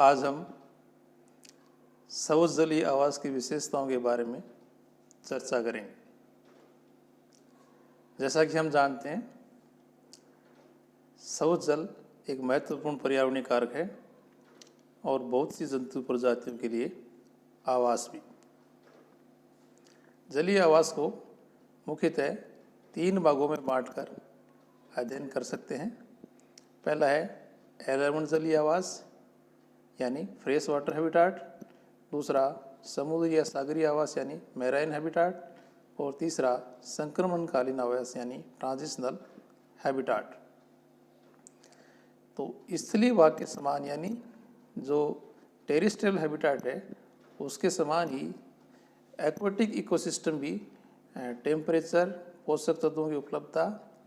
आज हम समुद्र जलीय आवास की विशेषताओं के बारे में चर्चा करेंगे। जैसा कि हम जानते हैं, समुद्र जल एक महत्वपूर्ण पर्यावरणीय कारक है और बहुत सी जंतु प्रजातियों के लिए आवास भी। जलीय आवास को मुख्यतः 3 भागों में बांटकर अध्ययन कर सकते हैं। पहला है एलर्मन जलीय आवास यानी फ्रेश वाटर हैबिटाट, दूसरा समुद्र या सागरीय आवास यानी मैराइन हैबिटाट, और तीसरा संक्रमणकालीन आवास यानी ट्रांजिशनल हैबिटाट। तो स्थलीय भाग के समान यानी जो टेरेस्ट्रियल हैबिटाट है उसके समान ही एक्वाटिक इकोसिस्टम भी टेम्परेचर, पोषक तत्वों की उपलब्धता,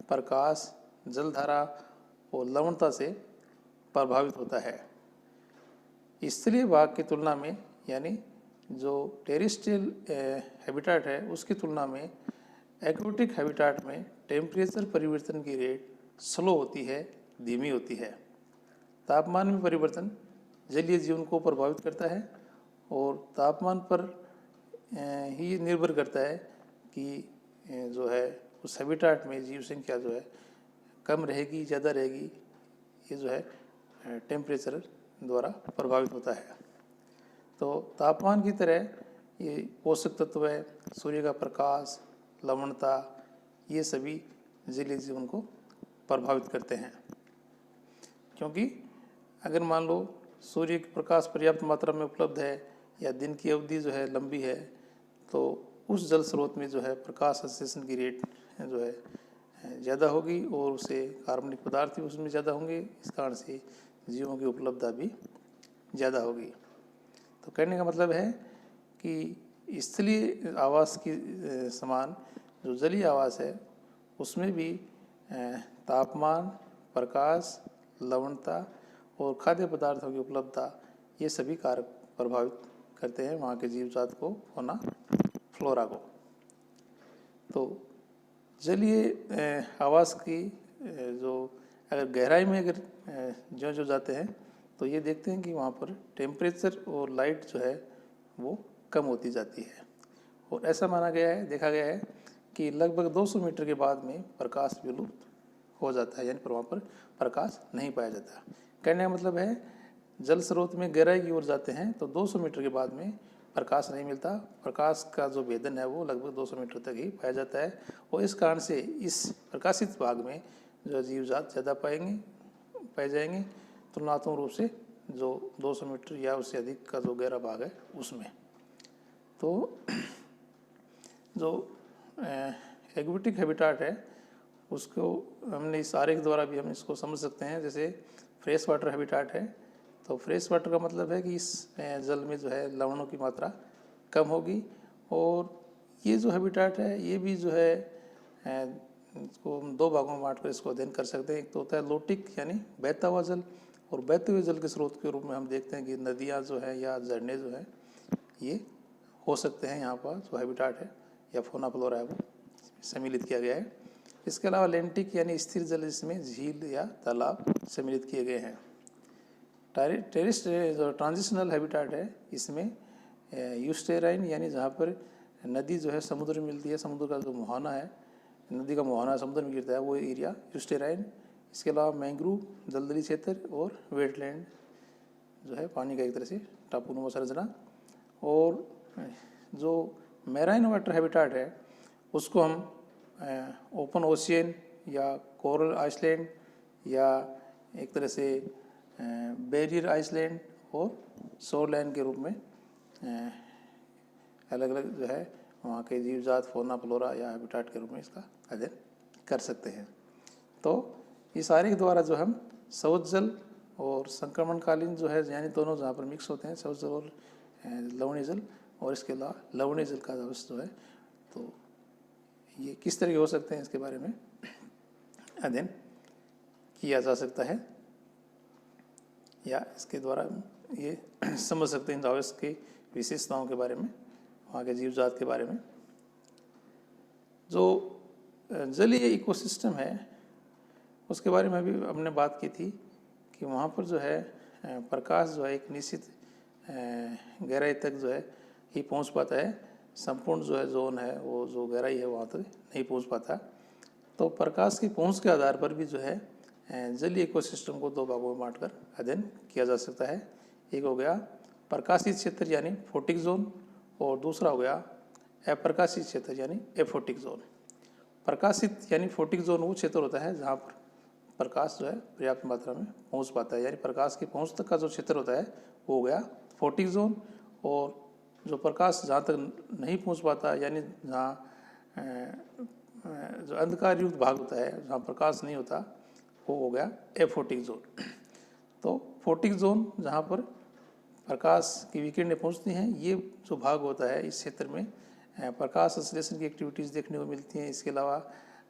प्रकाश, जलधारा और लवणता से प्रभावित होता है। स्थलीय भाग की तुलना में यानी जो टेरेस्ट्रियल हैबिटाट है उसकी तुलना में एक्वाटिक हैबिटाट में टेम्परेचर परिवर्तन की रेट स्लो होती है, धीमी होती है। तापमान में परिवर्तन जलीय जीवन को प्रभावित करता है और तापमान पर ही निर्भर करता है कि जो है उस हैबिटाट में जीव संख्या जो है कम रहेगी, ज़्यादा रहेगी। ये जो है टेम्परेचर द्वारा प्रभावित होता है। तो तापमान की तरह ये पोषक तत्व है, सूर्य का प्रकाश, लवणता, ये सभी जलीय जीवन को प्रभावित करते हैं। क्योंकि अगर मान लो सूर्य का प्रकाश पर्याप्त मात्रा में उपलब्ध है या दिन की अवधि जो है लंबी है, तो उस जल स्रोत में जो है प्रकाश संश्लेषण की रेट जो है ज़्यादा होगी और उससे कार्बनिक पदार्थ भी उसमें ज़्यादा होंगे। इस कारण से जीवों की उपलब्धता भी ज़्यादा होगी। तो कहने का मतलब है कि स्थलीय आवास की समान जो जलीय आवास है उसमें भी तापमान, प्रकाश, लवणता और खाद्य पदार्थों की उपलब्धता, ये सभी कारक प्रभावित करते हैं वहाँ के जीव जात को, फौना फ्लोरा को। तो जलीय आवास की जो अगर गहराई में अगर जो जाते हैं तो ये देखते हैं कि वहाँ पर टेम्परेचर और लाइट जो है वो कम होती जाती है। और ऐसा माना गया है, देखा गया है कि लगभग 200 मीटर के बाद में प्रकाश विलुप्त हो जाता है, यानी वहाँ पर प्रकाश नहीं पाया जाता। कहने का मतलब है जल स्रोत में गहराई की ओर जाते हैं तो 200 मीटर के बाद में प्रकाश नहीं मिलता। प्रकाश का जो भेदन है वो लगभग 200 मीटर तक ही पाया जाता है और इस कारण से इस प्रकाशित भाग में जो जीव जात ज़्यादा पाए जाएंगे तुलनात्मक रूप से जो 200 मीटर या उससे अधिक का जो गहरा भाग है उसमें। तो जो एक्वाटिक हैबिटाट है उसको हमने इस आरेख द्वारा भी हम इसको समझ सकते हैं। जैसे फ्रेश वाटर हैबिटाट है तो फ्रेश वाटर का मतलब है कि इस जल में जो है लवणों की मात्रा कम होगी। और ये जो हैबिटाट है ये भी जो है इसको हम 2 भागों में बांटकर इसको अध्ययन कर सकते हैं। एक तो होता है लोटिक यानी बहता हुआ जल, और बहते हुए जल के स्रोत के रूप में हम देखते हैं कि नदियाँ जो है या झरने जो है ये हो सकते हैं। यहाँ पर जो हैबिटाट है या फौना फ्लोरा है वो सम्मिलित किया गया है। इसके अलावा लेंटिक यानी स्थिर जल, जिसमें झील या तालाब सम्मिलित किए गए हैं। टेरेस्ट्रियल जो ट्रांजिशनल हैबिटाट है इसमें यूस्टेराइन यानी जहाँ पर नदी जो है समुद्र में मिलती है, समुद्र का जो मुहाना है, नदी का मुहाना समुद्र में गिरता है, वो एरिया यूस्टेराइन। इसके अलावा मैंग्रोव, दलदली क्षेत्र और वेटलैंड जो है पानी का एक तरह से टापूनुमा संरचना। और जो मैराइन वाटर हैबिटाट है उसको हम ओपन ओशियन या कोरल आइसलैंड या एक तरह से बैरियर आइसलैंड और शोरलैंड के रूप में अलग अलग जो है वहाँ के जीव जात, फौना फ्लोरा या हैबिटाट के रूप में इसका अध्ययन कर सकते हैं। तो इस आरेख द्वारा जो हम समुद्र जल और संक्रमणकालीन जो है यानी दोनों जहाँ पर मिक्स होते हैं, समुद्र जल और लवणीय जल, और इसके अलावा लवणीय जल का अवस्था जो है तो ये किस तरह के हो सकते हैं इसके बारे में अध्ययन किया जा सकता है, या इसके द्वारा ये समझ सकते हैं आवास की विशेषताओं के बारे में, वहाँ के जीव जात के बारे में। जो जलीय इकोसिस्टम है उसके बारे में भी हमने बात की थी कि वहाँ पर जो है प्रकाश जो है एक निश्चित गहराई तक जो है ही पहुंच पाता है, संपूर्ण जो है जोन है वो जो गहराई है वहाँ तक नहीं पहुंच पाता। तो प्रकाश की पहुंच के आधार पर भी जो है जलीय इकोसिस्टम को दो भागों में बांटकर अध्ययन किया जा सकता है। एक हो गया प्रकाशित क्षेत्र यानी फोटिक जोन, और दूसरा हो गया अप्रकाशित क्षेत्र यानी एफोटिक जोन। प्रकाशित यानी फोटिक जोन वो क्षेत्र होता है जहाँ पर प्रकाश जो है पर्याप्त मात्रा में पहुँच पाता है, यानी प्रकाश की पहुँच तक का जो क्षेत्र होता है वो हो गया फोटिक जोन। और जो प्रकाश जहाँ तक नहीं पहुँच पाता यानी जहाँ जो अंधकार युक्त भाग होता है जहाँ प्रकाश नहीं होता वो हो गया एफोटिक जोन। तो फोटिक जोन जहाँ पर प्रकाश की विकिरणें पहुँचती हैं, ये जो भाग होता है इस क्षेत्र में प्रकाश संश्लेषण की एक्टिविटीज़ देखने को मिलती हैं। इसके अलावा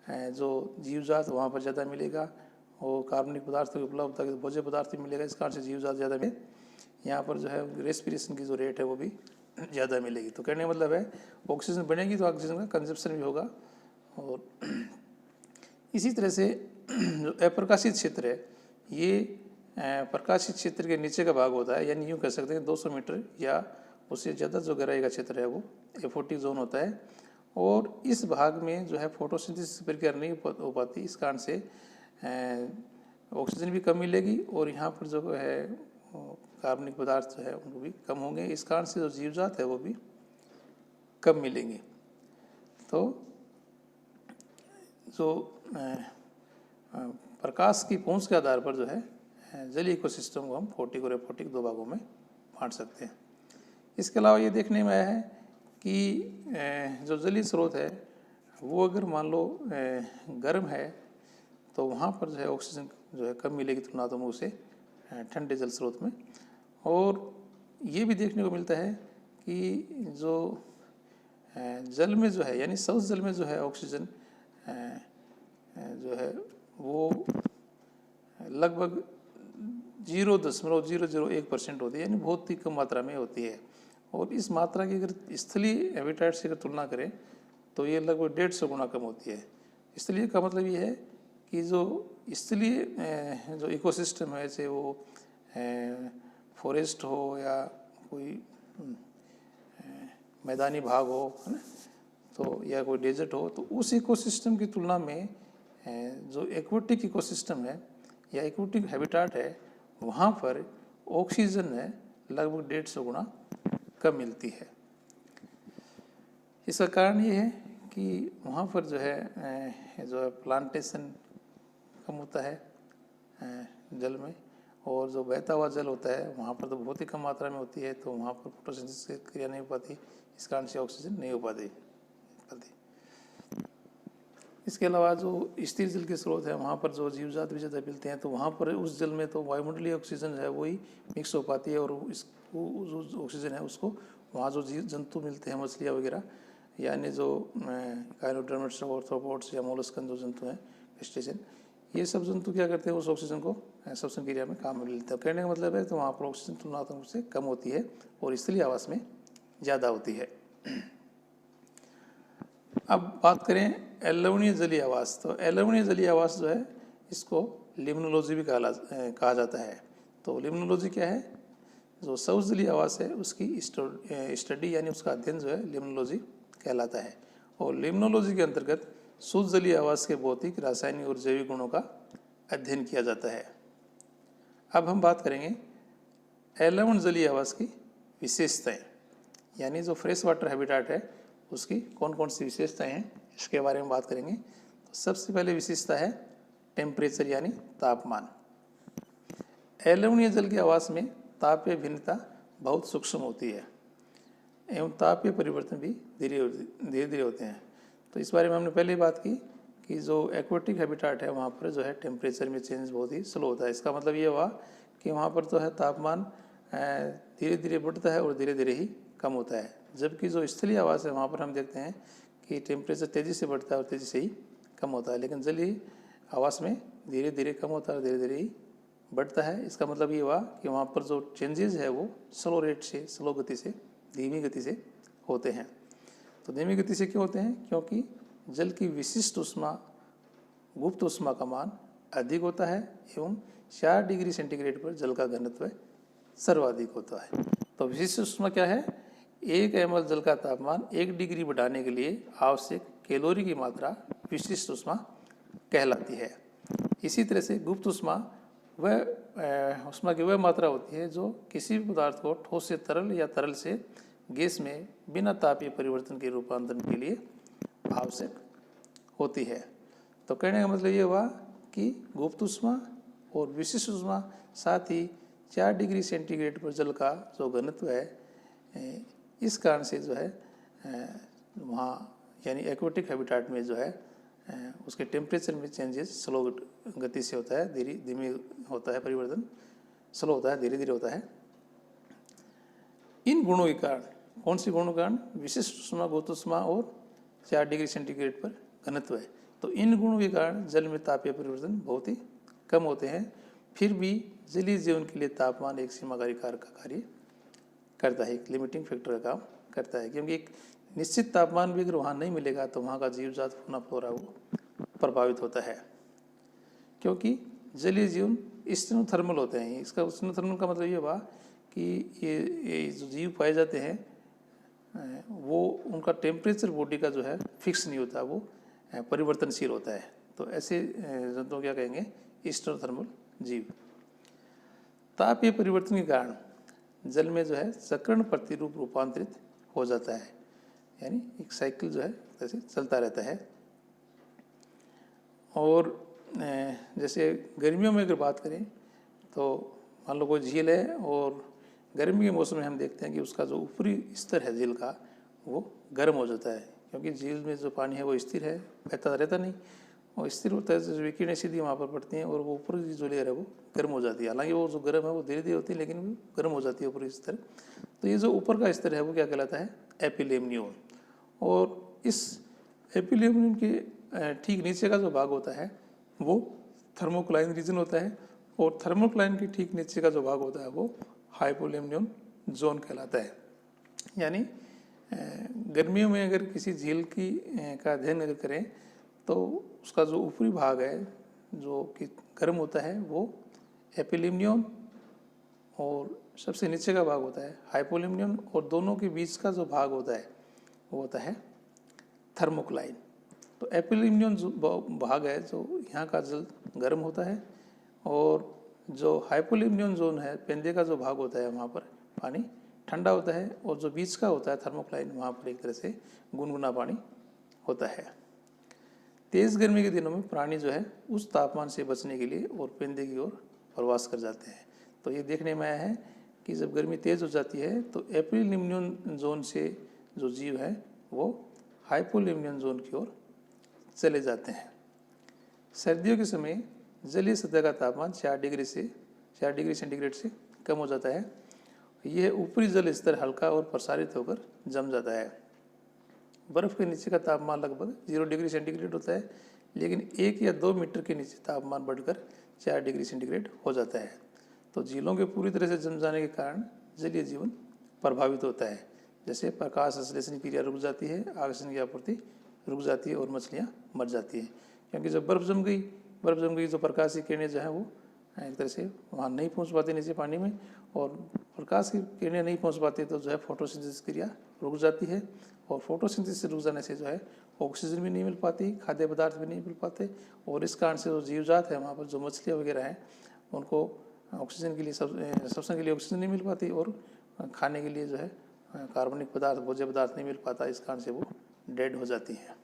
जो जीवजात वहाँ पर ज़्यादा मिलेगा, और कार्बनिक पदार्थों की उपलब्धता भोज्य पदार्थ भी मिलेगा, इस कारण से जीवजात ज़्यादा मिले। यहाँ पर जो है रेस्पिरेशन की जो रेट है वो भी ज़्यादा मिलेगी। तो कहने का मतलब है ऑक्सीजन बढ़ेगी तो ऑक्सीजन का कंजप्शन भी होगा। और इसी तरह से जो अप्रकाशित क्षेत्र है ये प्रकाशित क्षेत्र के नीचे का भाग होता है, यानी यूँ कह सकते हैं 200 मीटर या उससे ज़्यादा जो गहराई का क्षेत्र है वो एफोटिक जोन होता है। और इस भाग में जो है फोटोसिंथेसिस प्रक्रिया नहीं हो पाती, इस कारण से ऑक्सीजन भी कम मिलेगी और यहाँ पर जो है कार्बनिक पदार्थ जो है उनको भी कम होंगे, इस कारण से जो जीवजात है वो भी कम मिलेंगे। तो जो प्रकाश की पहुँच के आधार पर जो है जलीय इकोसिस्टम को हम फोटिक और एफोटिक दो भागों में बांट सकते हैं। इसके अलावा ये देखने में आया है कि जो जलीय स्रोत है वो अगर मान लो गर्म है तो वहाँ पर जो है ऑक्सीजन जो है कम मिलेगी तुलनात्मक रूप से ठंडे जल स्रोत में। और ये भी देखने को मिलता है कि जो जल में जो है यानी सौच जल में जो है ऑक्सीजन जो है वो लगभग 0.001% होती है, यानी बहुत ही कम मात्रा में होती है। और इस मात्रा की अगर स्थलीय हैबिटेट से अगर तुलना करें तो ये लगभग 150 गुना कम होती है। स्थलीय का मतलब ये है कि जो स्थलीय जो इकोसिस्टम है, चाहे वो फॉरेस्ट हो या कोई मैदानी भाग हो, है ना, तो या कोई डेजर्ट हो, तो उस इकोसिस्टम की तुलना में जो एक्वेटिक इकोसिस्टम है या एक्वेटिक हैबिटेट है वहाँ पर ऑक्सीजन है लगभग 150 गुना कम मिलती है। इसका कारण ये है कि वहाँ पर जो है प्लांटेशन कम होता है जल में, और जो बहता हुआ जल होता है वहाँ पर तो बहुत ही कम मात्रा में होती है, तो वहाँ पर फोटोसिंथेसिस की क्रिया नहीं हो पाती, इस कारण से ऑक्सीजन नहीं हो पाती। इसके अलावा जो स्थिर जल के स्रोत है वहाँ पर जो जीवजात भी ज़्यादा मिलते हैं, तो वहाँ पर उस जल में तो वायुमंडलीय ऑक्सीजन है वही मिक्स हो पाती है, और इसको जो ऑक्सीजन है उसको वहाँ जो जीव जंतु मिलते हैं मछलियाँ वगैरह, यानी जो काइनोडर्मेट्स ऑर्थ्रोपोड्स या मोलस्कन जो जंतु हैं क्रेस्टेशियन, ये सब जंतु क्या करते हैं उस ऑक्सीजन को श्वसन क्रिया में काम में लेते हैं। कहने का मतलब है तो वहाँ पर ऑक्सीजन तुलनात्मक रूप से कम होती है और स्थलीय आवास में ज़्यादा होती है। अब बात करें अलवणीय जलीय आवास, तो अलवणीय जलीय आवास जो है इसको लिम्नोलॉजी भी कहा जाता है। तो लिम्नोलॉजी क्या है? जो सौच जलीय आवास है उसकी स्टडी यानी उसका अध्ययन जो है लिम्नोलॉजी कहलाता है। और लिम्नोलॉजी के अंतर्गत शुद्ध जलीय आवास के भौतिक, रासायनिक और जैविक गुणों का अध्ययन किया जाता है। अब हम बात करेंगे अलवण जलीय आवास की विशेषताएं, यानी जो फ्रेश वाटर हैबिटेट है उसकी कौन कौन सी विशेषताएं हैं इसके बारे में बात करेंगे। तो सबसे पहले विशेषता है टेम्परेचर यानी तापमान। अलवणीय जल के आवास में तापीय भिन्नता बहुत सूक्ष्म होती है एवं तापीय परिवर्तन भी धीरे धीरे होते हैं। तो इस बारे में हमने पहले ही बात की कि जो एक्वेटिक हैबिटेट है वहाँ पर जो है टेम्परेचर में चेंज बहुत ही स्लो होता है। इसका मतलब ये हुआ कि वहाँ पर तो है तापमान धीरे धीरे बढ़ता है और धीरे धीरे ही कम होता है, जबकि जो स्थलीय आवास है वहाँ पर हम देखते हैं कि टेम्परेचर तेज़ी से बढ़ता है और तेज़ी से ही कम होता है, लेकिन जलीय आवास में धीरे धीरे कम होता है और धीरे धीरे ही बढ़ता है। इसका मतलब ये हुआ कि वहाँ पर जो चेंजेस है वो स्लो रेट से, स्लो गति से, धीमी गति से होते हैं। तो धीमी गति से क्यों होते हैं? क्योंकि जल की विशिष्ट ऊष्मा, गुप्त ऊष्मा का मान अधिक होता है एवं 4 डिग्री सेंटीग्रेड पर जल का घनत्व सर्वाधिक होता है। तो विशिष्ट ऊष्मा क्या है? 1 ml जल का तापमान 1 डिग्री बढ़ाने के लिए आवश्यक कैलोरी की मात्रा विशिष्ट ऊष्मा कहलाती है। इसी तरह से गुप्त ऊष्मा वह ऊष्मा की वह मात्रा होती है जो किसी भी पदार्थ को ठोस से तरल या तरल से गैस में बिना तापीय परिवर्तन के रूपांतरण के लिए आवश्यक होती है। तो कहने का मतलब ये हुआ कि गुप्त ऊष्मा और विशिष्ट ऊष्मा, साथ ही 4 डिग्री सेंटीग्रेड पर जल का जो घनत्व है, इस कारण से जो है वहाँ यानी एक्वेटिक हैबिटाट में जो है उसके टेम्परेचर में चेंजेस स्लो गति से होता है, धीमे होता है, परिवर्तन स्लो होता है, धीरे धीरे होता है। इन गुणों के कारण, कौन सी गुणों के कारण? विशिष्ट ऊष्मा, गुप्त ऊष्मा और 4 डिग्री सेंटीग्रेड पर घनत्व है। तो इन गुणों के कारण जल में तापीय परिवर्तन बहुत ही कम होते हैं। फिर भी जलीय जीवन के लिए तापमान एक सीमाकारी कारक का कार्य करता है, एक लिमिटिंग फैक्टर का काम करता है, क्योंकि एक निश्चित तापमान भी अगर वहाँ नहीं मिलेगा तो वहाँ का जीवजात पुनः फ्लोरा वो प्रभावित होता है, क्योंकि जलीय जीवन स्टेनोथर्मल होते हैं। इसका स्टेनोथर्मल का मतलब ये हुआ कि ये जो जीव पाए जाते हैं वो उनका टेम्परेचर बॉडी का जो है फिक्स नहीं होता, वो परिवर्तनशील होता है। तो ऐसे जंतुओं क्या कहेंगे? स्टेनोथर्मल जीव। तापीय परिवर्तन के कारण जल में जो है चक्रण प्रतिरूप रूपांतरित हो जाता है, यानी एक साइकिल जो है जैसे चलता रहता है। और जैसे गर्मियों में अगर बात करें तो मान लो कोई झील है और गर्मी के मौसम में हम देखते हैं कि उसका जो ऊपरी स्तर है झील का वो गर्म हो जाता है, क्योंकि झील में जो पानी है वो स्थिर है, बहता रहता नहीं, और स्थिर होता है, जो विकिरणें सीधी वहाँ पर पड़ती हैं और वो ऊपर की जो लेयर है वो गर्म हो जाती है। हालांकि वो जो गर्म है वो धीरे धीरे होती है, लेकिन वो गर्म हो जाती है ऊपरी स्तर। तो ये जो ऊपर का स्तर है वो क्या कहलाता है? एपिलेमनियन। और इस एपिलेमनियन के ठीक नीचे का जो भाग होता है वो थर्मोक्लाइन रीजन होता है, और थर्मोक्लाइन के ठीक नीचे का जो भाग होता है वो हाइपोलेमनियन जोन कहलाता है। यानी गर्मियों में अगर किसी झील की का अध्ययन अगर करें तो उसका जो ऊपरी भाग है जो कि गर्म होता है वो एपिलेमनियन, और सबसे नीचे का भाग होता है हाइपोलेमनियन, और दोनों के बीच का जो भाग होता है वो होता है थर्मोक्लाइन। तो एपिलेमनियन जो भाग है जो यहाँ का जल गर्म होता है, और जो हाइपोलेमनियन जोन है पेंदे का जो भाग होता है वहाँ पर पानी ठंडा होता है, और जो बीच का होता है थर्मोक्लाइन वहाँ पर एक तरह से गुनगुना पानी होता है। तेज़ गर्मी के दिनों में प्राणी जो है उस तापमान से बचने के लिए और पेंदे की ओर प्रवास कर जाते हैं। तो ये देखने में आया है कि जब गर्मी तेज़ हो जाती है तो एपिलेमनियन जोन से जो जीव है वो हाइपोलेमनियन जोन की ओर चले जाते हैं। सर्दियों के समय जलीय सतह का तापमान 4 डिग्री सेंटीग्रेड से कम हो जाता है। यह ऊपरी जल स्तर हल्का और प्रसारित होकर जम जाता है। बर्फ़ के नीचे का तापमान लगभग 0 डिग्री सेंटीग्रेड होता है, लेकिन 1 या 2 मीटर के नीचे तापमान बढ़कर 4 डिग्री सेंटीग्रेड हो जाता है। तो झीलों के पूरी तरह से जम जाने के कारण जलीय जीवन प्रभावित होता है। जैसे प्रकाश संश्लेषण क्रिया रुक जाती है, ऑक्सीजन की आपूर्ति रुक जाती है और मछलियाँ मर जाती हैं, क्योंकि जब बर्फ़ जम गई तो प्रकाश की किरणें जो है वो एक तरह से वहाँ नहीं पहुँच पाती नीचे पानी में, और प्रकाश की किरणें नहीं पहुँच पाती तो जो है फोटोसिंथेसिस क्रिया रुक जाती है, और फोटोसिंथेसिस रुक जाने से जो है ऑक्सीजन भी नहीं मिल पाती, खाद्य पदार्थ भी नहीं मिल पाते, और इस कारण से जो जीवजात है वहाँ पर जो मछलियाँ वगैरह हैं उनको ऑक्सीजन के लिए श्वसन के लिए ऑक्सीजन नहीं मिल पाती, और खाने के लिए जो है कार्बनिक पदार्थ, भोज्य पदार्थ नहीं मिल पाता, इस कारण से वो डेड हो जाती है।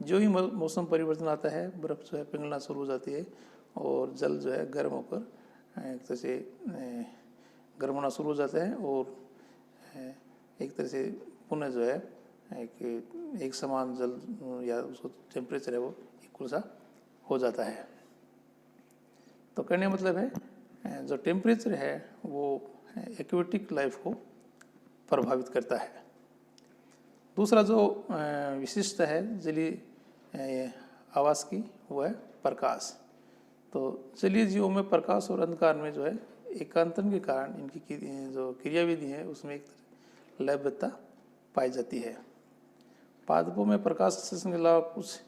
जो ही मौसम परिवर्तन आता है बर्फ़ जो है पिघलना शुरू हो जाती है, और जल जो है गर्म होकर एक तरह से गर्म होना शुरू हो जाता है, और एक तरह से पुनः जो है एक समान जल या उसको टेम्परेचर है वो इक्वल सा हो जाता है। तो कहने का मतलब है जो टेम्परेचर है वो एक्वेटिक लाइफ को प्रभावित करता है। दूसरा जो विशिष्टता है जलीय आवास की वो है प्रकाश। तो जलीय जीवों में प्रकाश और अंधकार में जो है एकांतरण के कारण इनकी जो क्रियाविधि है उसमें एक लयबद्धता पाई जाती है। पादपों में प्रकाश संश्लेषण के अलावा कुछ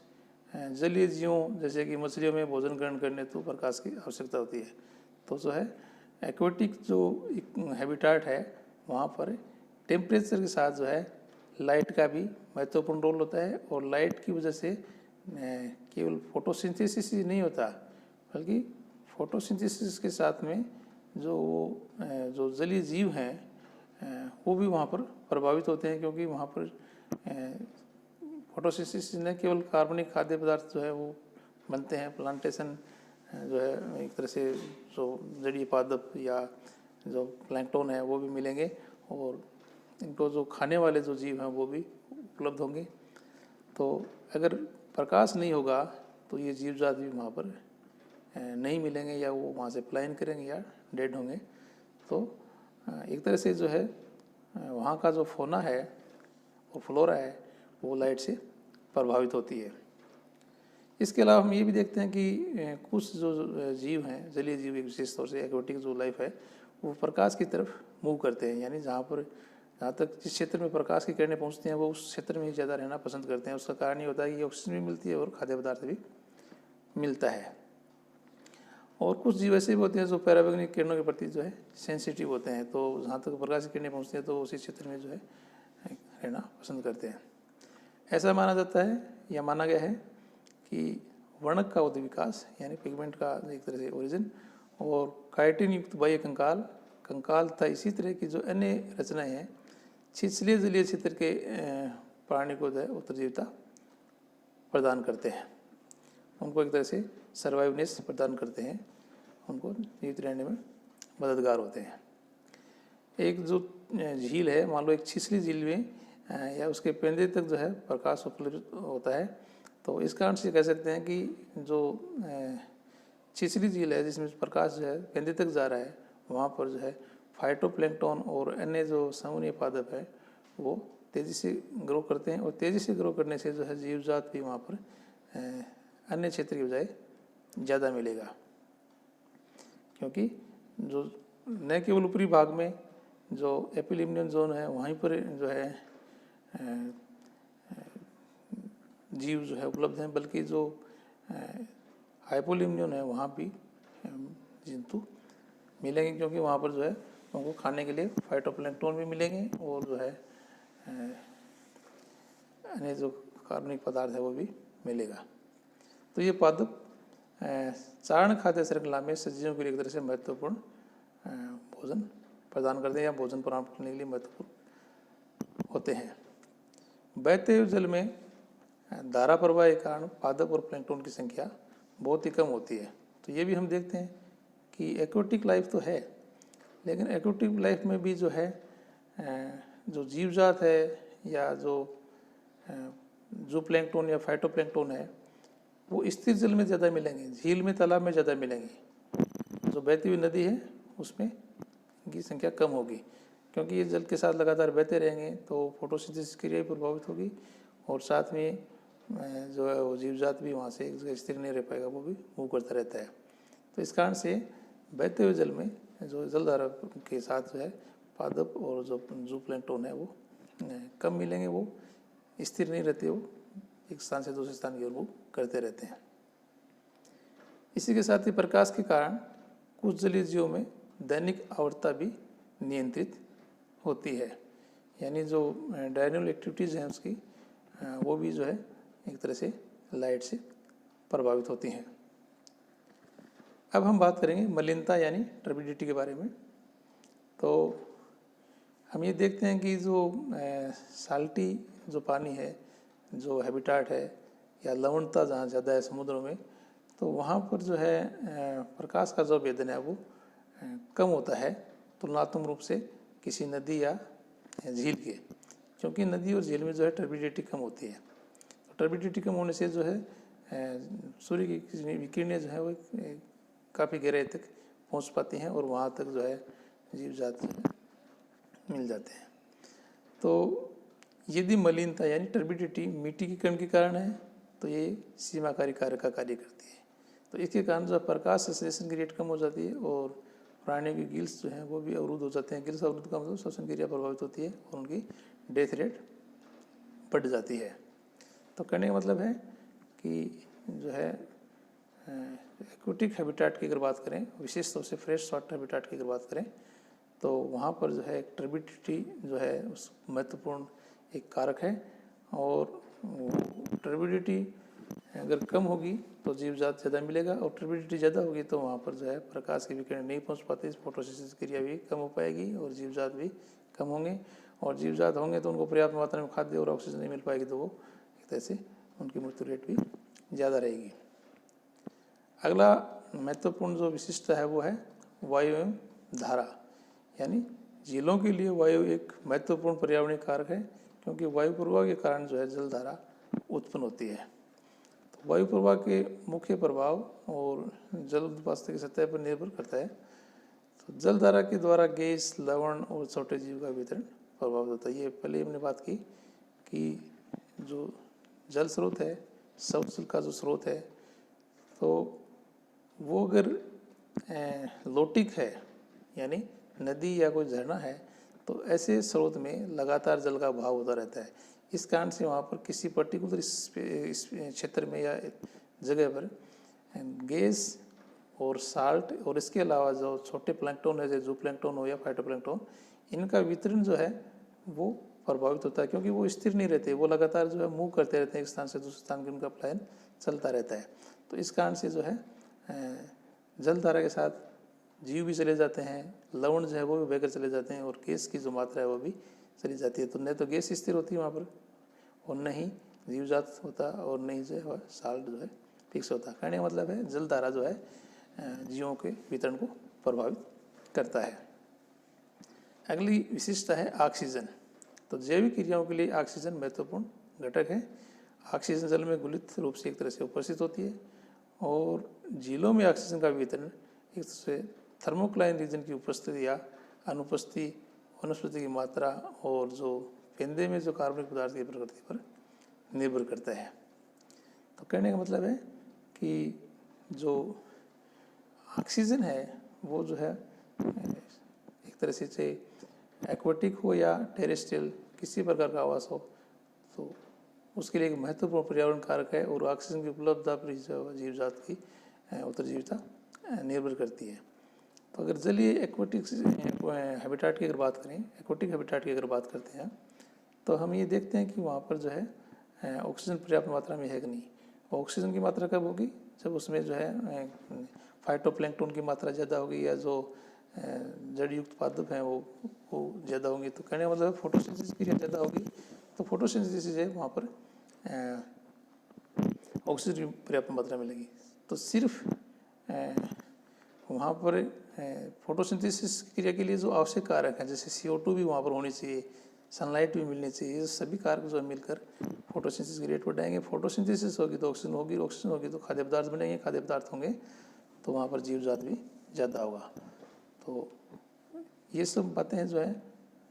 जलीय जीवों जैसे कि मछलियों में भोजन ग्रहण करने तो प्रकाश की आवश्यकता होती है। तो जो है एक्वेटिक जो हैबिटाट है वहाँ पर टेम्परेचर के साथ जो है लाइट का भी महत्वपूर्ण रोल होता है, और लाइट की वजह से केवल फोटोसिंथेसिस ही नहीं होता, बल्कि फोटोसिंथेसिस के साथ में जो जलीय जीव हैं वो भी वहाँ पर प्रभावित होते हैं, क्योंकि वहाँ पर फोटोसिंथेसिस न केवल कार्बनिक खाद्य पदार्थ जो है वो बनते हैं, प्लांटेशन जो है एक तरह से जो जड़ीय पादप या जो प्लैंकटन है वो भी मिलेंगे, और इनको जो खाने वाले जो जीव हैं वो भी उपलब्ध होंगे। तो अगर प्रकाश नहीं होगा तो ये जीव जात भी वहाँ पर नहीं मिलेंगे, या वो वहाँ से पलायन करेंगे या डेड होंगे। तो एक तरह से जो है वहाँ का जो फौना है और फ्लोरा है वो लाइट से प्रभावित होती है। इसके अलावा हम ये भी देखते हैं कि कुछ जो जीव हैं, जलीय जीव, विशेष तौर से एक्वेटिक जो लाइफ है, वो प्रकाश की तरफ मूव करते हैं, यानी जहाँ तक जिस क्षेत्र में प्रकाश की किरणें पहुँचती हैं वो उस क्षेत्र में ही ज़्यादा रहना पसंद करते हैं। उसका कारण ये होता है कि ऑक्सीजन भी मिलती है और खाद्य पदार्थ भी मिलता है। और कुछ जीव ऐसे भी होते हैं जो पैराबैंगनी किरणों के प्रति जो है सेंसिटिव होते हैं, तो जहाँ तक प्रकाश की किरणें पहुँचती हैं तो उसी क्षेत्र में जो है रहना पसंद करते हैं। ऐसा माना जाता है या माना गया है कि वर्णक का उद्विकास यानी पिगमेंट का एक तरह से ओरिजिन और काइटिन युक्त बाह्य कंकाल तथा इसी तरह की जो अन्य रचनाएं हैं छिछले जलीय क्षेत्र के प्राणी को जो है उत्तरजीविता प्रदान करते हैं, उनको एक तरह से सर्वाइवनेस प्रदान करते हैं, उनको जीवित रहने में मददगार होते हैं। एक जो झील है, मान लो एक छिछली झील में या उसके पेंदे तक जो है प्रकाश उपलब्ध होता है, तो इस कारण से कह सकते हैं कि जो छिछली झील है जिसमें प्रकाश जो है पेंदे तक जा रहा है, वहाँ पर जो है फाइटोप्लैंक्टन और अन्य जो समुद्री पादप है वो तेज़ी से ग्रो करते हैं, और तेज़ी से ग्रो करने से जो है जीवजात भी वहाँ पर अन्य क्षेत्र की बजाय ज़्यादा मिलेगा, क्योंकि जो न केवल ऊपरी भाग में जो एपिलिमिनियन जोन है वहीं पर जो है जीव जो है उपलब्ध हैं, बल्कि जो हाइपोलिमिनियन है वहाँ भी जंतु मिलेंगे, क्योंकि वहाँ पर जो है उनको खाने के लिए फाइटोप्लैंक्टन भी मिलेंगे और जो है अन्य जो कार्बनिक पदार्थ है वो भी मिलेगा। तो ये पादप चारण खाद्य श्रृंखला में सजीवों के लिए एक तरह से महत्वपूर्ण भोजन प्रदान करते हैं या भोजन प्राप्त करने के लिए महत्वपूर्ण होते हैं। बहते हुए जल में धारा प्रवाह के कारण पादप और प्लैंकटन की संख्या बहुत ही कम होती है। तो ये भी हम देखते हैं कि एक्वेटिक लाइफ तो है, लेकिन एक्वेटिक लाइफ में भी जो है जो जीवजात है या जो प्लैंकटन या फाइटोप्लैंक्टन है वो स्थिर जल में ज़्यादा मिलेंगे, झील में तालाब में ज़्यादा मिलेंगे। जो बहती हुई नदी है उसमें इनकी संख्या कम होगी, क्योंकि ये जल के साथ लगातार बहते रहेंगे तो फोटोसिंथेसिस क्रिया प्रभावित होगी, और साथ में जो है वो जीवजात भी वहाँ से एक जगह स्थिर नहीं रह पाएगा, वो भी मूव करता रहता है। तो इस कारण से बहते हुए जल में जो जलधारा के साथ जो है पादप और जो प्लैंकटन है वो कम मिलेंगे, वो स्थिर नहीं रहते, वो एक स्थान से दूसरे स्थान की ओर मूव करते रहते हैं। इसी के साथ ही प्रकाश के कारण कुछ जलीय जीवों में दैनिक आवर्तता भी नियंत्रित होती है, यानी जो डायर्नल एक्टिविटीज़ हैं उसकी वो भी जो है एक तरह से लाइट से प्रभावित होती हैं। अब हम बात करेंगे मलिनता यानी टर्बिडिटी के बारे में। तो हम ये देखते हैं कि जो साल्टी जो पानी है, जो हैबिटाट है या लवणता जहाँ ज़्यादा है समुद्रों में, तो वहाँ पर जो है प्रकाश का जो भेदन है वो कम होता है तुलनात्मक रूप से किसी नदी या झील के, क्योंकि नदी और झील में जो है टर्बिडिटी कम होती है। तो टर्बिडिटी कम होने से जो है सूर्य की विकिरणें जो है वो काफ़ी गहराई तक पहुँच पाती हैं और वहाँ तक जो है जीव जात मिल जाते हैं। तो यदि मलिनता यानी टर्बिडिटी मिट्टी की कण के कारण है तो ये सीमाकारी कार्य का कार्य करती है। तो इसके कारण जो प्रकाश संश्लेषण की रेट कम हो जाती है और प्राणियों की गिल्स जो हैं वो भी अवरुद्ध हो जाते हैं। गिल्स अवरुद्ध का मतलब श्वसन क्रिया प्रभावित होती है और उनकी डेथ रेट बढ़ जाती है। तो कहने का मतलब है कि जो है एक्वेटिक हैबिटाट की अगर बात करें, विशेष तौर से फ्रेश वाटर हैबिटाट की अगर बात करें, तो वहाँ पर जो है टर्बिडिटी जो है उस महत्वपूर्ण एक कारक है। और टर्बिडिटी अगर कम होगी तो जीव जात ज़्यादा मिलेगा, और टर्बिडिटी ज़्यादा होगी तो वहाँ पर जो है प्रकाश की विकिरण नहीं पहुँच पाती, फोटोसिंथेसिस क्रिया भी कम हो पाएगी और जीव जात भी कम होंगे। और जीव जात होंगे तो उनको पर्याप्त मात्रा में खाद्य और ऑक्सीजन नहीं मिल पाएगी, तो वो एक तरह से उनकी मृत्यु रेट भी ज़्यादा रहेगी। अगला महत्वपूर्ण जो विशिष्टता है वो है वायु एवं धारा, यानी झीलों के लिए वायु एक महत्वपूर्ण पर्यावरणीय कारक है, क्योंकि वायु प्रवाह के कारण जो है जल धारा उत्पन्न होती है। तो वायु प्रवाह के मुख्य प्रभाव और जल वास्तु की सतह पर निर्भर करता है। तो जल धारा के द्वारा गैस, लवण और छोटे जीव का वितरण प्रभावित होता है। ये पहले हमने बात की कि जो जल स्रोत है, सब जल का जो स्रोत है, तो वो अगर लोटिक है, यानी नदी या कोई झरना है, तो ऐसे स्रोत में लगातार जल का बहाव होता रहता है। इस कारण से वहाँ पर किसी पर्टिकुलर इस क्षेत्र में या जगह पर गैस और साल्ट और इसके अलावा जो छोटे प्लैंकटन है, जैसे जू प्लैंकटन हो या फाइटोप्लैंकटन, इनका वितरण जो है वो प्रभावित होता है, क्योंकि वो स्थिर नहीं रहते, वो लगातार जो है मूव करते रहते हैं, एक स्थान से दूसरे स्थान की उनका पलायन चलता रहता है। तो इस कारण से जो है जल धारा के साथ जीव भी चले जाते हैं, लवण जो है वो भी बहकर चले जाते हैं, और गैस की जो मात्रा है वो भी चली जाती है। तो न तो गैस स्थिर होती है वहाँ पर, और न ही जीवजात होता, और न ही जो है साल्ट जो है फिक्स होता। कहने का मतलब है जल धारा जो है जीवों के वितरण को प्रभावित करता है। अगली विशिष्टता है ऑक्सीजन। तो जैविक क्रियाओं के लिए ऑक्सीजन महत्वपूर्ण घटक है। ऑक्सीजन जल में गुलित रूप से एक तरह से उपस्थित होती है, और झीलों में ऑक्सीजन का वितरण एक तरह से थर्मोक्लाइन रीजन की उपस्थिति या अनुपस्थिति, वनस्पति की मात्रा और जो फेंदे में जो कार्बनिक पदार्थ की प्रकृति पर निर्भर करता है। तो कहने का मतलब है कि जो ऑक्सीजन है वो जो है एक तरह से चाहे एक्वेटिक हो या टेरेस्ट्रियल किसी प्रकार का आवास हो, तो उसके लिए एक महत्वपूर्ण पर्यावरण कारक है, और ऑक्सीजन की उपलब्धता पर जीव जात की उत्तरजीविता निर्भर करती है। तो अगर जलीय एक्वेटिक हैबिटाट की अगर बात करें, एक्वेटिक हैबिटाट की अगर बात करते हैं, तो हम ये देखते हैं कि वहाँ पर जो है ऑक्सीजन पर्याप्त मात्रा में है कि नहीं। ऑक्सीजन की मात्रा कब होगी, जब उसमें जो है फाइटोप्लैंकटन की मात्रा ज़्यादा होगी, या जो जड़ युक्त पादप हैं वो ज़्यादा होंगे। तो कहने का मतलब फोटोसिंथेसिस क्रिया ज़्यादा होगी, तो फोटोसिंथेसिस है वहाँ पर ऑक्सीजन की पर्याप्त मात्रा मिलेगी। तो सिर्फ वहाँ पर फोटोसिंथेसिस क्रिया के लिए जो आवश्यक कारक हैं, जैसे CO2 भी वहाँ पर होनी चाहिए, सनलाइट भी मिलनी चाहिए, ये सभी कारक जो मिलकर फोटोसिंथेसिस की रेट बढ़ाएंगे। फोटोसिंथेसिस होगी तो ऑक्सीजन होगी, ऑक्सीजन होगी तो खाद्य पदार्थ बनेंगे, खाद्य पदार्थ होंगे तो वहाँ पर जीव जात भी ज़्यादा होगा। तो ये सब बातें जो है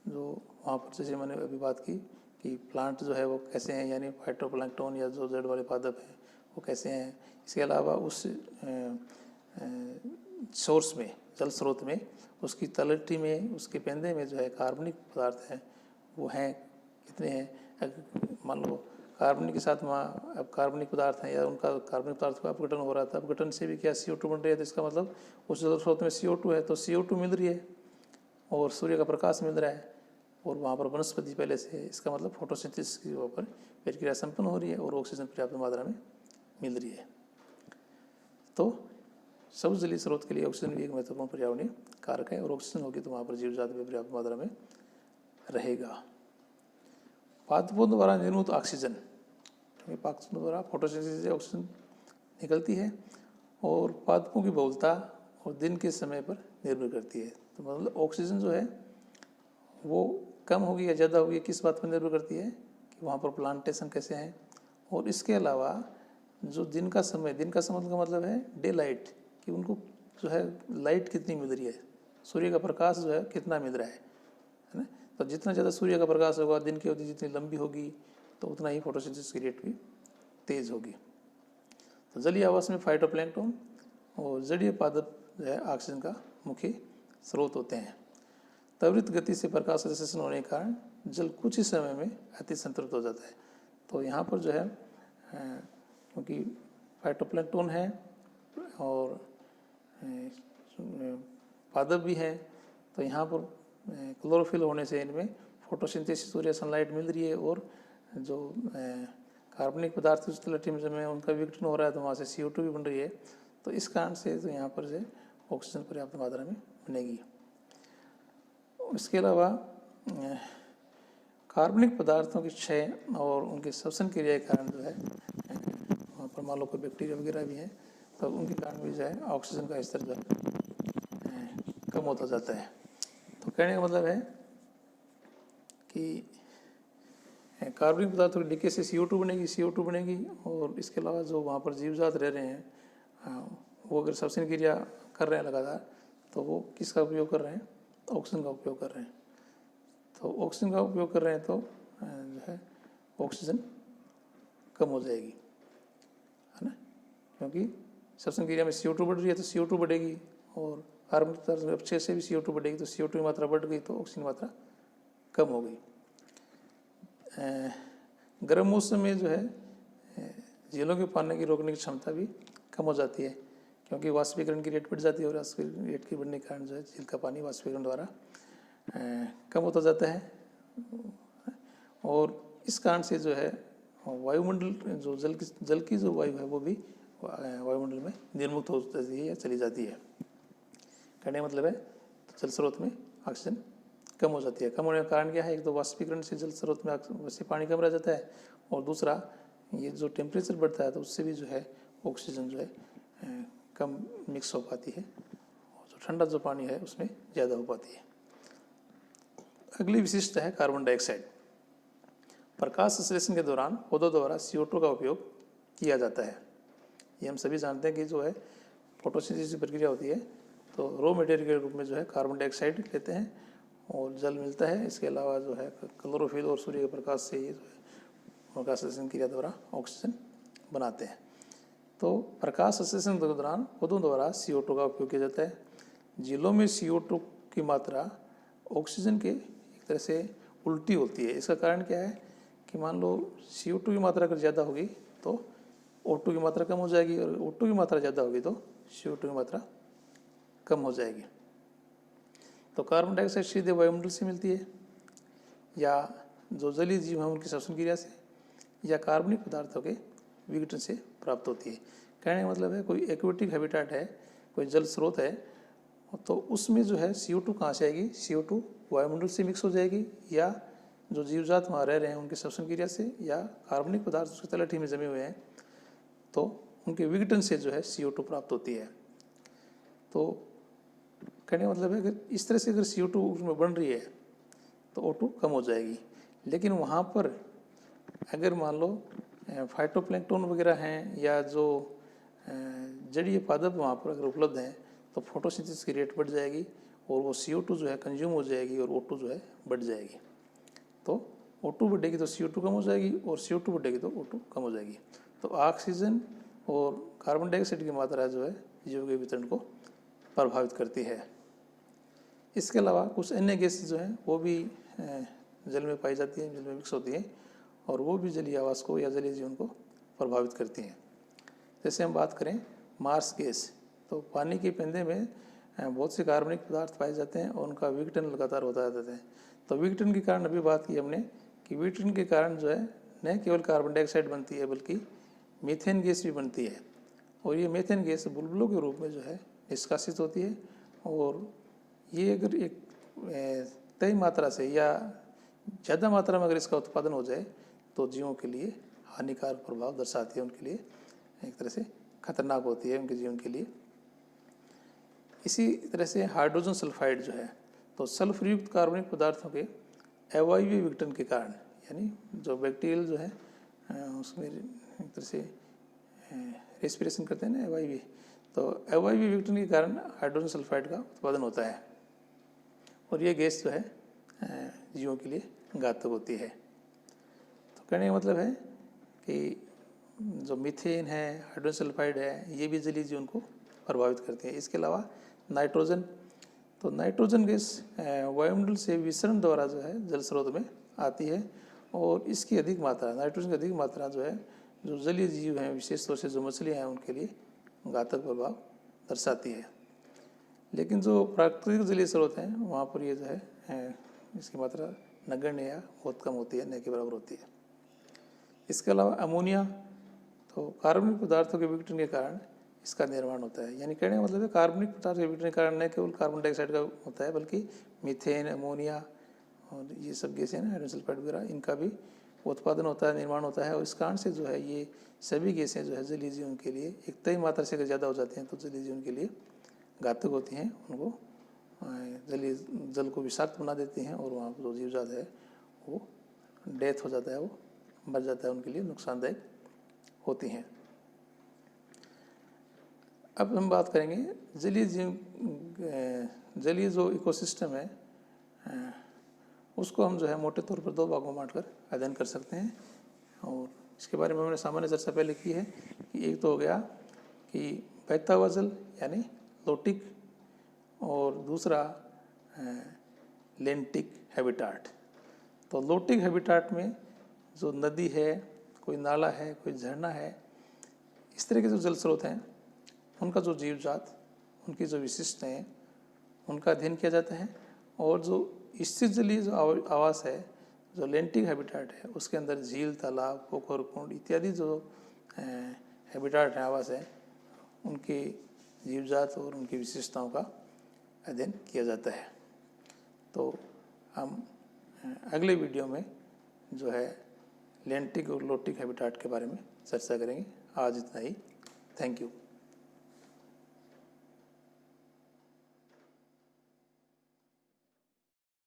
जो वहाँ पर, जैसे मैंने अभी बात की कि प्लांट जो है वो कैसे हैं, यानी फाइटोप्लैंकटन या जो जड़ वाले पादप हैं वो कैसे हैं। इसके अलावा उस सोर्स में, जल स्रोत में, उसकी तलहटी में, उसके पेंदे में जो है कार्बनिक पदार्थ हैं वो हैं कितने हैं। मान लो कार्बनिक के साथ वहाँ अब कार्बनिक पदार्थ हैं, या उनका कार्बनिक पदार्थ का अपघटन हो रहा था, अपघटन से भी क्या CO2 बन रही है, तो इसका मतलब उस जल स्रोत में CO2 है, तो CO2 मिल रही है और सूर्य का प्रकाश मिल रहा है, और वहाँ पर वनस्पति पहले से है, इसका मतलब फोटोसिंथेसिस की वहाँ पर प्रक्रिया संपन्न हो रही है और ऑक्सीजन पर्याप्त मात्रा में मिल रही है। तो सब जलीय स्रोत के लिए ऑक्सीजन भी एक महत्वपूर्ण पर्यावरणीय कारक है, और ऑक्सीजन होगी तो वहाँ पर जीव जात भी पर्याप्त मात्रा में रहेगा। पादपों द्वारा निर्मित ऑक्सीजन, पादपों द्वारा फोटोसिंथेसिस से ऑक्सीजन निकलती है, और पादपों की बहुलता और दिन के समय पर निर्भर करती है। तो मतलब ऑक्सीजन जो है वो कम होगी या ज़्यादा होगी किस बात पर निर्भर करती है कि वहाँ पर प्लांटेशन कैसे हैं, और इसके अलावा जो दिन का समय का मतलब है डे लाइट, कि उनको जो है लाइट कितनी मिल रही है, सूर्य का प्रकाश जो है कितना मिल रहा है ना। तो जितना ज़्यादा सूर्य का प्रकाश होगा, दिन की अवधि जितनी लंबी होगी, तो उतना ही फोटोसिंथेसिस की रेट भी तेज़ होगी। तो जलीय आवास में फाइटोप्लैंकटन और जलीय पादप जो है ऑक्सीजन का मुख्य स्रोत होते हैं। त्वरित गति से प्रकाश संश्लेषण होने के कारण जल कुछ ही समय में अति संतृप्त हो जाता है। तो यहाँ पर जो है क्योंकि फाइटोप्लैंकटन है और पादप भी हैं। तो यहाँ पर क्लोरोफिल होने से इनमें फोटोसिंथेसिस हो रही है, सनलाइट मिल रही है, और जो कार्बनिक पदार्थ उस तलहटी में जमे उनका विघटन हो रहा है, तो वहाँ से CO2 भी बन रही है। तो इस कारण से तो यहाँ पर जो ऑक्सीजन पर्याप्त मात्रा में बनेगी। इसके अलावा कार्बनिक पदार्थों की क्षय और उनके श्वसन क्रिया के कारण जो है वहाँ पर मान लो कोई बैक्टीरिया वगैरह भी हैं, तो उनके कारण भी जो है ऑक्सीजन का स्तर जो है कम होता जाता है। तो कहने का मतलब है कि कार्बनिक पदार्थों के डीके से CO2 बनेगी, और इसके अलावा जो वहाँ पर जीवजात रह रहे हैं वो अगर श्वसन क्रिया कर रहे हैं लगातार, तो वो किसका उपयोग कर रहे हैं? ऑक्सीजन का उपयोग कर रहे हैं। तो ऑक्सीजन का उपयोग कर रहे हैं तो जो है ऑक्सीजन कम हो जाएगी, है ना, क्योंकि श्वसन क्रिया में CO2 बढ़ रही है तो CO2 बढ़ेगी, और कार्बनिक पदार्थ अपचय से भी CO2 बढ़ेगी, तो CO2 की मात्रा बढ़ गई तो ऑक्सीजन की मात्रा कम हो गई। गर्म मौसम में जो है झीलों के पानी की रोकने की क्षमता भी कम हो जाती है, क्योंकि वाष्पीकरण की रेट बढ़ जाती है, और वाष्पीकरण रेट के बढ़ने के कारण जो है झील का पानी वाष्पीकरण द्वारा कम होता जाता है। और इस कारण से जो है वायुमंडल जो जल की जो वायु है वो भी वायुमंडल में निर्मुक्त हो जाती है या चली जाती है। कहने का मतलब है तो जल स्रोत में ऑक्सीजन कम हो जाती है। कम होने का कारण क्या है? एक तो वाष्पीकरण से जल स्रोत में वैसे पानी कम रह जाता है, और दूसरा ये जो टेम्परेचर बढ़ता है तो उससे भी जो है ऑक्सीजन जो है कम मिक्स हो पाती है, और जो ठंडा जो पानी है उसमें ज़्यादा हो पाती है। अगली विशिष्टता है कार्बन डाइऑक्साइड। प्रकाश संश्लेषण के दौरान पौधों द्वारा CO2 का उपयोग किया जाता है। ये हम सभी जानते हैं कि जो है फोटोसिंथेसिस प्रक्रिया होती है, तो रॉ मटेरियल के रूप में जो है कार्बन डाइऑक्साइड लेते हैं और जल मिलता है। इसके अलावा जो है क्लोरोफिल और सूर्य के प्रकाश से ये जो है प्रकाश संश्लेषण क्रिया द्वारा ऑक्सीजन बनाते हैं। तो प्रकाश संश्लेषण के दौरान पौधों द्वारा CO2 का उपयोग किया जाता है। झीलों में CO2 की मात्रा ऑक्सीजन के एक तरह से उल्टी होती है। इसका कारण क्या है कि मान लो CO2 की मात्रा अगर ज़्यादा होगी तो O2 की मात्रा कम हो जाएगी, और O2 की मात्रा ज़्यादा होगी तो CO2 की मात्रा कम हो जाएगी। तो कार्बन डाइऑक्साइड सीधे वायुमंडल से मिलती है, या जो जलीय जीव हैं उनकी श्वसन क्रिया से, या कार्बनिक पदार्थों के विघटन से प्राप्त होती है। कहने का मतलब है कोई एक्वेटिक हैबिटेट है, कोई जल स्रोत है, तो उसमें जो है CO2 कहाँ से आएगी? CO2 वायुमंडल से मिक्स हो जाएगी, या जो जीवजात वहाँ रह रहे हैं उनके श्वसन क्रिया से, या कार्बनिक पदार्थ उसके तलहटी में जमे हुए हैं तो उनके विघटन से जो है CO2 प्राप्त होती है। तो कहने का मतलब है कि इस तरह से अगर CO2 उसमें बन रही है तो O2 कम हो जाएगी। लेकिन वहाँ पर अगर मान लो फाइटोप्लैंक्टन वगैरह हैं, या जो जलीय पादप वहाँ पर अगर उपलब्ध हैं, तो फोटोसिंथेसिस की रेट बढ़ जाएगी, और वो CO2 जो है कंज्यूम हो जाएगी, और O2 जो है बढ़ जाएगी। तो O2 बढ़ेगी तो CO2 कम हो जाएगी, और CO2 बढ़ेगी तो O2 कम हो जाएगी। तो ऑक्सीजन और कार्बन डाइऑक्साइड की मात्रा जो है जीव के वितरण को प्रभावित करती है। इसके अलावा कुछ अन्य गैसेस जो हैं वो भी जल में पाई जाती हैं, जल में मिक्स होती हैं, और वो भी जलीय आवास को या जलीय जीवन को प्रभावित करती हैं। जैसे हम बात करें मार्स गैस, तो पानी के पेंदे में बहुत से कार्बनिक पदार्थ पाए जाते हैं, और उनका विघटन लगातार होता रहता है। तो विघटन के कारण अभी बात की हमने कि विघटन के कारण जो है न केवल कार्बन डाइऑक्साइड बनती है बल्कि मीथेन गैस भी बनती है, और ये मीथेन गैस बुलबुलों के रूप में जो है निष्कासित होती है। और ये अगर एक तय मात्रा से या ज़्यादा मात्रा में अगर इसका उत्पादन हो जाए तो जीवों के लिए हानिकारक प्रभाव दर्शाती है, उनके लिए एक तरह से खतरनाक होती है उनके जीवन के लिए। इसी तरह से हाइड्रोजन सल्फाइड जो है, तो सल्फर युक्त कार्बनिक पदार्थों के अवायवीय विघटन के कारण, यानी जो बैक्टीरियल जो है उसमें एक तरह से रेस्पिरेशन करते हैं ना अवायवीय, तो अवायवीय विघटन के कारण हाइड्रोजन सल्फाइड का उत्पादन होता है, और ये गैस जो है जीवों के लिए घातक होती है। तो कहने का मतलब है कि जो मीथेन है, हाइड्रोजन सल्फाइड है, ये भी जलीय जीवन को प्रभावित करते हैं। इसके अलावा नाइट्रोजन, तो नाइट्रोजन गैस वायुमंडल से विसरण द्वारा जो है जल स्रोत में आती है, और इसकी अधिक मात्रा, नाइट्रोजन की अधिक मात्रा जो है जो जलीय जीव हैं, विशेष तौर से जो मछलियाँ हैं, उनके लिए घातक प्रभाव दर्शाती है। लेकिन जो प्राकृतिक जलीय स्रोत हैं वहाँ पर ये जो है इसकी मात्रा नगण्य या बहुत कम होती है, न के बराबर होती है। इसके अलावा अमोनिया तो कार्बनिक पदार्थों के विघटन के कारण इसका निर्माण होता है। यानी कहने का मतलब है कार्बनिक पदार्थ के विघटन के कारण न केवल कार्बन डाइऑक्साइड का होता है बल्कि मीथेन, अमोनिया और ये सब गैसें हैं, हाइड्रोजन सल्फाइड वगैरह, इनका भी उत्पादन होता है, निर्माण होता है। और इस कारण से जो है ये सभी गैसें जो है जलीय जीवन के लिए एक तय मात्रा से अगर ज़्यादा हो जाती हैं तो जलीय जीवन के लिए घातक होती हैं, उनको जल को विषाक्त बना देती हैं और वहाँ जो जीव जाता है वो डेथ हो जाता है, वो मर जाता है, उनके लिए नुकसानदायक होती हैं। अब हम बात करेंगे जलीय जो इकोसिस्टम है उसको हम जो है मोटे तौर पर 2 भागों में बांटकर अध्ययन कर सकते हैं। और इसके बारे में हमने सामान्य चर्चा पहले की है कि एक तो हो गया कि बहता हुआ जल यानी लोटिक, और दूसरा लेंटिक हैबिटाट। तो लोटिक हैबिटाट में जो नदी है, कोई नाला है, कोई झरना है, इस तरह के जो जल स्रोत हैं उनका जो जीव जात, उनकी जो विशिष्टताएं हैं उनका अध्ययन किया जाता है। और जो स्थिर जलीय जो आवास है, जो लेंटिक हैबिटाट है, उसके अंदर झील, तालाब, पोखर, कुंड इत्यादि जो हैबिटाट है, आवास है, उनके जीवजात और उनकी विशेषताओं का अध्ययन किया जाता है। तो हम अगले वीडियो में जो है लेंटिक और लोटिक हैबिटाट के बारे में चर्चा करेंगे। आज इतना ही। Thank you.